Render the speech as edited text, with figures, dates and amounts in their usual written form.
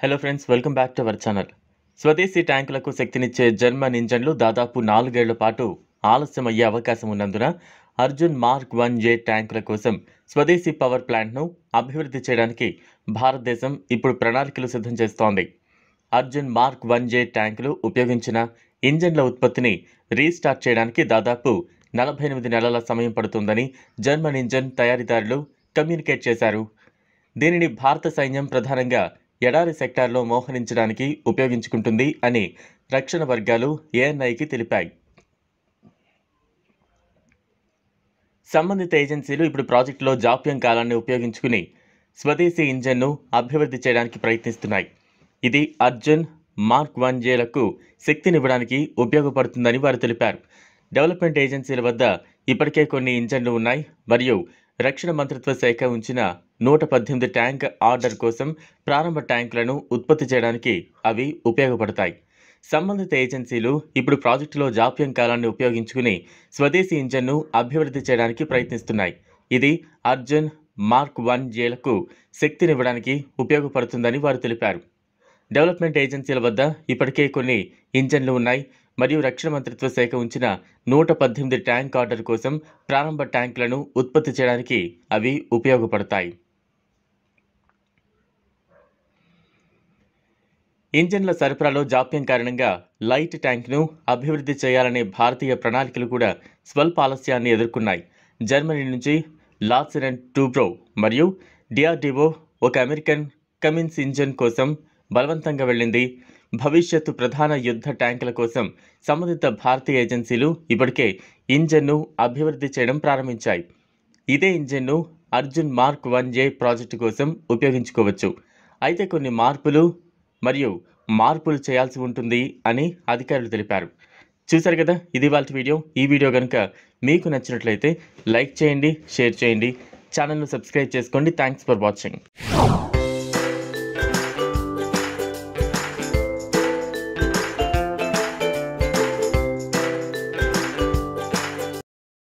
Hello friends, welcome back to our channel. స్వదేశీ ట్యాంకులకు శక్తినిచ్చే German ఇంజన్లు దాదాపు 4 ఏళ్ల పాటు ఆలస్యం అయ్యే అవకాశం ఉన్నందున అర్జున్ మార్క్ 1 ఏ ట్యాంకుల కోసం స్వదేశీ పవర్ ప్లాంట్ను అభివృద్ధి చేయడానికి భారతదేశం ఇప్పుడు ప్రణాళికలు సిద్ధం చేస్తోంది. అర్జున్ మార్క్ 1 ఏ ట్యాంకులు ఉపయోగించిన ఇంజన్ల ఉత్పత్తిని రీస్టార్ట్ చేయడానికి దాదాపు 48 నెలల సమయం పడుతుందని జర్మన్ ఇంజన్ తయారీదారులు కమ్యూనికేట్ చేశారు. దీనిని భారత సైన్యం ప్రధానంగా ఎడారి సెక్టార్లో మోహరించడానికి ఉపయోగించుకుంటుంది అని రక్షణ వర్గాలు ఏఎన్ఐకి తెలిపాయి. సంబంధిత ఏజెన్సీలు ఇప్పుడు ప్రాజెక్టులో జాప్యం కాలాన్ని ఉపయోగించుకుని స్వదేశీ ఇంజన్ను అభివృద్ధి చేయడానికి ప్రయత్నిస్తున్నాయి. ఇది అర్జున్ మార్క్ 1 ఏలకు శక్తినివ్వడానికి ఉపయోగపడుతుందని వారు తెలిపారు. డెవలప్మెంట్ ఏజెన్సీల వద్ద ఇప్పటికే కొన్ని ఇంజన్లు ఉన్నాయి మరియు రక్షణ మంత్రిత్వ శాఖ ఉంచిన 118 ట్యాంక్ ఆర్డర్ కోసం ప్రారంభ ట్యాంకులను ఉత్పత్తి చేయడానికి అవి ఉపయోగపడతాయి. సంబంధిత ఏజెన్సీలు ఇప్పుడు ప్రాజెక్టులో జాప్యం కాలాన్ని ఉపయోగించుకుని స్వదేశీ ఇంజన్ను అభివృద్ధి చేయడానికి ప్రయత్నిస్తున్నాయి. ఇది అర్జున్ మార్క్ 1 ఏలకు శక్తినివ్వడానికి ఉపయోగపడుతుందని వారు తెలిపారు. డెవలప్మెంట్ ఏజెన్సీల వద్ద ఇప్పటికే కొన్ని ఇంజన్లు ఉన్నాయి మరియు రక్షణ మంత్రిత్వ శాఖ ఉంచిన 118 ట్యాంక్ ఆర్డర్ కోసం ప్రారంభ ట్యాంకులను ఉత్పత్తి చేయడానికి అవి ఉపయోగపడతాయి. ఇంజన్ల సరఫరాలో జాప్యం కారణంగా లైట్ ట్యాంక్ను అభివృద్ధి చేయాలనే భారతీయ ప్రణాళికలు కూడా స్వల్ప ఆలస్యాన్ని ఎదుర్కొన్నాయి. జర్మనీ నుంచి లాన్సెట్ టూబ్రో మరియు డిఆర్డిఓ ఒక అమెరికన్ కమిన్స్ ఇంజన్ కోసం బలవంతంగా వెళ్ళింది. భవిష్యత్తు ప్రధాన యుద్ధ ట్యాంకుల కోసం సంబంధిత భారతీయ ఏజెన్సీలు ఇప్పటికే ఇంజన్ను అభివృద్ధి చేయడం ప్రారంభించాయి. ఇదే ఇంజన్ను అర్జున్ మార్క్ 1 ఏ ప్రాజెక్టు కోసం ఉపయోగించుకోవచ్చు. అయితే కొన్ని మార్పులు చేయాల్సి ఉంటుంది అని అధికారులు తెలిపారు. చూశారు కదా, ఇది ఇవాల్టి వీడియో. ఈ వీడియో కనుక మీకు నచ్చినట్లయితే లైక్ చేయండి, షేర్ చేయండి, ఛానల్ను సబ్స్క్రైబ్ చేసుకోండి. Thanks for watching.